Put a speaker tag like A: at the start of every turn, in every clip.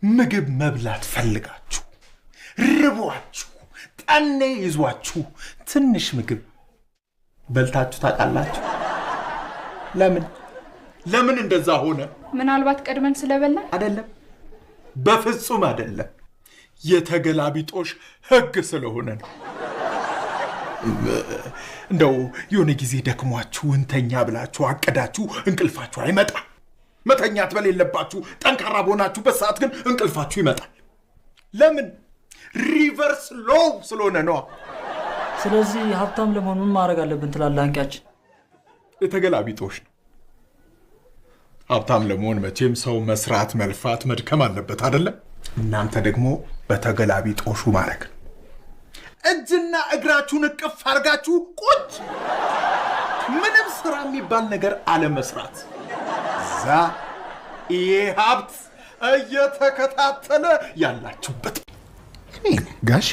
A: ምግብ መብላት ፈልጋችሁ ርቧችሁ ጠኔ ይዟችሁ ትንሽ ምግብ በልታችሁ ታውቃላችሁ? ለምን እንደዛ ሆነ?
B: ምናልባት ቀድመን ስለበላ
A: አይደለም፣ በፍጹም አይደለም። የተገላቢጦሽ ህግ ስለሆነ ነው። እንደው የሆነ ጊዜ ደክሟችሁ እንተኛ ብላችሁ አቀዳችሁ እንቅልፋችሁ አይመጣ። መተኛት በሌለባችሁ ጠንካራ በሆናችሁበት ሰዓት ግን እንቅልፋችሁ ይመጣል። ለምን? ሪቨርስ ሎው ስለሆነ ነው።
C: ስለዚህ ሀብታም ለመሆን ምን ማድረግ አለብን ትላለህ አንቂያችን?
A: የተገላቢጦሽ ነው። ሀብታም ለመሆን መቼም ሰው መስራት፣ መልፋት፣ መድከም አለበት አይደለም? እናንተ ደግሞ በተገላቢጦሹ ማድረግ ነው። እጅና እግራችሁን እቅፍ አድርጋችሁ ቁጭ፣ ምንም ስራ የሚባል ነገር አለመስራት። ዛ ይሄ ሀብት እየተከታተለ ያላችሁበት
D: ጋሼ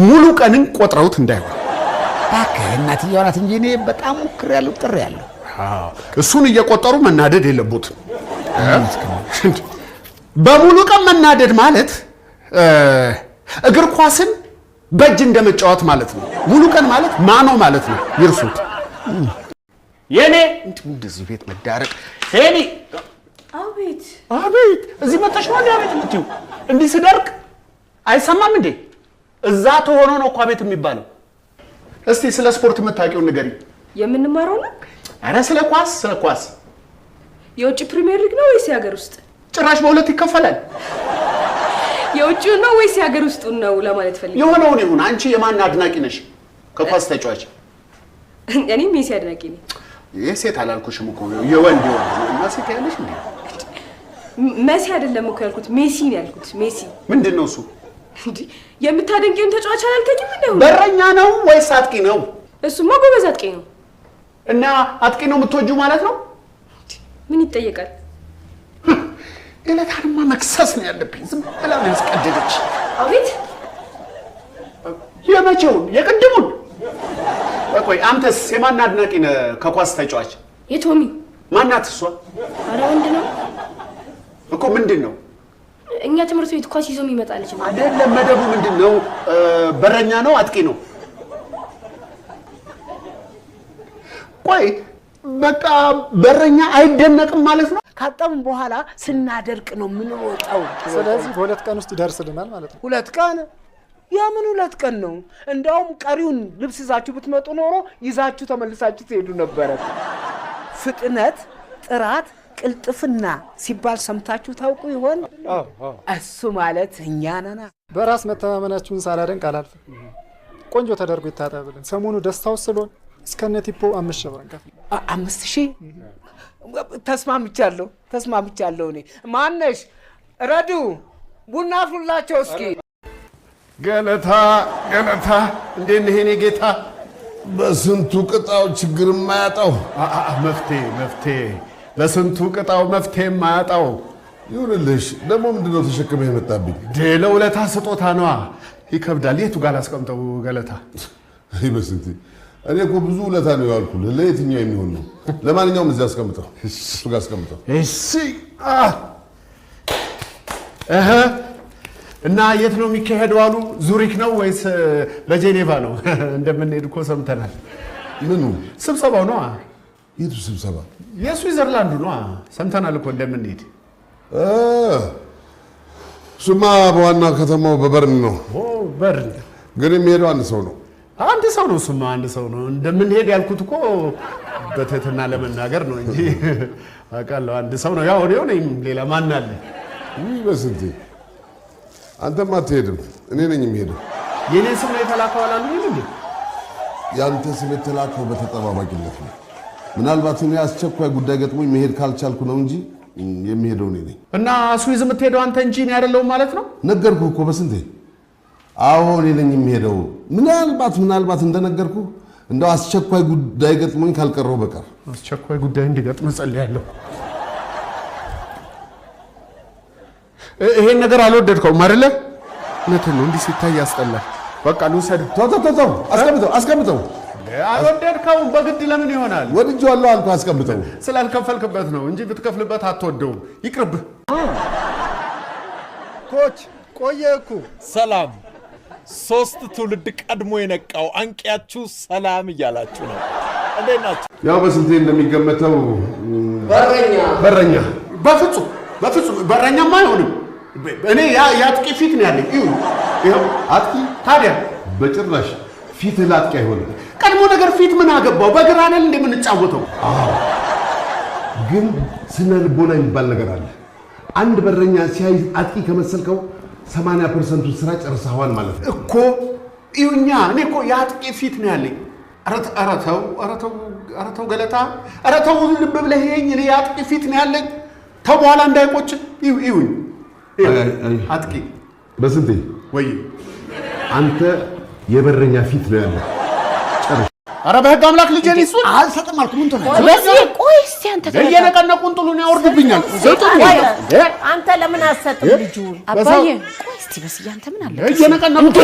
D: ሙሉ ቀንን ቆጥረውት እንዳይሆን
E: እባክህ እናትየዋ ናት እንጂ እኔ በጣም ሞክሬያለሁ፣ ጥሬያለሁ።
D: እሱን እየቆጠሩ መናደድ የለቦትም። በሙሉ ቀን መናደድ ማለት እግር ኳስን በእጅ እንደመጫወት ማለት ነው። ሙሉ ቀን ማለት ማኖ ማለት ነው። ይርሱት። የኔ እንደዚህ ቤት መዳረቅ ሄኒ።
B: አቤት
D: አቤት፣ እዚህ መጣሽ ነው አቤት የምትይው? እንዲህ ስደርቅ አይሰማም እንዴ? እዛ ተሆኖ ነው እኮ ቤት የሚባለው። እስቲ ስለ ስፖርት የምታውቂውን ንገሪኝ።
B: የምንማረው ነው?
D: አረ ስለ ኳስ።
B: የውጭ ፕሪሚየር ሊግ ነው ወይስ የሀገር ውስጥ?
D: ጭራሽ በሁለት ይከፈላል።
B: የውጭው ነው ወይስ የሀገር ውስጡ ነው ለማለት ፈልጌ።
D: የሆነውን ይሁን። አንቺ የማን አድናቂ ነሽ ከኳስ ተጫዋች?
B: እኔ ሜሲ አድናቂ ነኝ።
D: የሴት አላልኩሽም እኮ የወንድ እና ሴት ያለሽ እንዴ?
B: መሲ አይደለም እኮ ያልኩት ሜሲ ነው ያልኩት። ሜሲ
D: ምንድን ነው እሱ?
B: እንዴ የምታደንቂውን ተጫዋች አላልከኝም እንዴ?
D: በረኛ ነው ወይስ አጥቂ ነው?
B: እሱማ ጎበዝ አጥቂ ነው።
D: እና አጥቂ ነው የምትወጂው ማለት ነው?
B: ምን ይጠየቃል?
D: ገለታንማ መክሰስ ነው ያለብኝ። ዝም ብላ ነው ያስቀደደች።
B: አቤት
D: የመቼውን? የቅድሙን? ቆይ አንተስ የማን አድናቂ ነህ ከኳስ ተጫዋች?
B: የቶሚ።
D: ማናት እሷ?
B: አረ ወንድ ነው
D: እኮ። ምንድን ነው?
B: እኛ ትምህርት ቤት ኳስ ይዞ የሚመጣልሽ ነው
D: አይደለም። መደቡ ምንድን ነው? በረኛ ነው አጥቂ ነው? ቆይ በቃ በረኛ አይደነቅም ማለት ነው?
E: ካጠብን በኋላ ስናደርቅ ነው የምንወጣው።
F: ስለዚህ በሁለት ቀን ውስጥ ይደርስልናል ማለት ነው።
E: ሁለት ቀን? የምን ሁለት ቀን ነው? እንደውም ቀሪውን ልብስ ይዛችሁ ብትመጡ ኖሮ ይዛችሁ ተመልሳችሁ ትሄዱ ነበረ። ፍጥነት፣ ጥራት፣ ቅልጥፍና ሲባል ሰምታችሁ ታውቁ ይሆን? እሱ ማለት እኛ ነና።
F: በራስ መተማመናችሁን ሳላደንቅ አላልፍም። ቆንጆ ተደርጎ ይታጠብልን። ሰሞኑ ደስታው ስለሆነ እስከነ ቲፖ 5,000 ብር እንከፍል።
E: 5,000? ተስማምቻለሁ። እኔ ማነሽ ረዱ ቡና ፍላቸው እስኪ።
D: ገለታ እንዴት ነህ የኔ ጌታ?
G: በስንቱ ቅጣው ችግር የማያጣው
D: መፍትሄ ለስንቱ ቅጣው መፍትሄ የማያጣው
G: ይሁንልሽ። ደግሞ ምንድነው ተሸክመህ የመጣብኝ?
D: ለውለታ ስጦታ ነዋ። ይከብዳል። የቱ ጋር አስቀምጠው ገለታ?
G: አይ በስንት እኔ እኮ ብዙ ውለታ ነው ያልኩህ። ለየትኛው የሚሆን ነው? ለማንኛውም እዚህ አስቀምጠው፣ እሱ ጋር አስቀምጠው።
D: እሺ። እና የት ነው የሚካሄደው አሉ? ዙሪክ ነው ወይስ ለጄኔቫ ነው? እንደምንሄድ እኮ ሰምተናል።
G: ምኑ?
D: ስብሰባው ነው።
G: የቱ ስብሰባ?
D: የስዊዘርላንዱ ነው። ሰምተናል እኮ እንደምንሄድ።
G: እሱማ በዋና ከተማው በበርን ነው።
D: በርን
G: ግን የሚሄደው አንድ ሰው ነው።
D: አንድ ሰው ነው። እሱማ አንድ ሰው ነው። እንደምንሄድ ያልኩት እኮ በትህትና ለመናገር ነው እንጂ አውቃለሁ። አንድ ሰው ነው። ያው እኔው ነኝ። ሌላ ማን አለ?
G: በስንቴ አንተማ አትሄድም፣ እኔ ነኝ የሚሄደው።
D: የኔ ስም ነው የተላከው አላሉ እንዴ?
G: ያንተ ስም የተላከው በተጠባባቂነት ነው። ምናልባት እኔ አስቸኳይ ጉዳይ ገጥሞኝ መሄድ ካልቻልኩ ነው እንጂ የሚሄደው እኔ ነኝ።
D: እና ስዊዝ የምትሄደው አንተ እንጂ እኔ አይደለሁም ማለት ነው?
G: ነገርኩህ እኮ በስንቴ። አዎ እኔ ነኝ የሚሄደው። ምናልባት እንደነገርኩ እንደው አስቸኳይ ጉዳይ ገጥሞኝ ካልቀረው በቀር።
D: አስቸኳይ ጉዳይ እንዲገጥም ጸልያለሁ። ይሄን ነገር አልወደድከውም አይደለ? እውነቴን ነው። እንዲህ ሲታይ ያስጠላል። በቃ ልውሰድ።
G: ተው፣ አስቀምጠው።
D: አልወደድከውም። በግድ ለምን ይሆናል?
G: ወድጄዋለሁ አልኩህ። አስቀምጠው።
D: ስላልከፈልክበት ነው እንጂ ብትከፍልበት አትወደውም። ይቅርብህ።
F: ኮች ቆየ እኮ።
A: ሰላም 3 ትውልድ ቀድሞ የነቃው አንቂያችሁ ሰላም እያላችሁ ነው። እንዴት ናችሁ?
G: ያው በስንቴ እንደሚገመተው
E: በረኛ
D: በፍጹም በረኛማ አይሆንም። እኔ የአጥቂ ፊት ነው ያለኝ። ይኸው
G: አጥቂ
D: ታዲያ
G: በጭራሽ ፊትህ ላጥቂ አይሆንም።
D: ቀድሞ ነገር ፊት ምን አገባው? በግራ አይደል እንደምንጫወተው?
G: ግን ስነ ልቦና የሚባል ነገር አለ። አንድ በረኛ ሲያይ አጥቂ ከመሰልከው 80% ስራ ጨርሰዋል ማለት ነው
D: እኮ። ይሁኛ እኔ እኮ የአጥቂ ፊት ነው ያለኝ። ኧረ ተው ገለታ፣ ኧረ ተው ልብ ብለህ ይሄኝ። እኔ የአጥቂ ፊት ነው ያለኝ። ተው በኋላ እንዳይቆጭ። ይሁኝ አጥቂ
G: በስንቴ
D: ወይ
G: አንተ የበረኛ ፊት ነው ያለ።
D: ኧረ በህግ አምላክ ልጄን ይሱን አልሰጥም አልኩ። ምን ተናገር?
B: በዚህ ቆይ እስቲ አንተ
D: እየነቀነቁን ጥሉን ያወርዱብኛል።
H: አንተ ለምን አሰጥም ልጁ?
B: አባዬ ቆይ እስቲ በዚህ አንተ ምን አለ?
D: እየነቀነቁ
H: እንዴ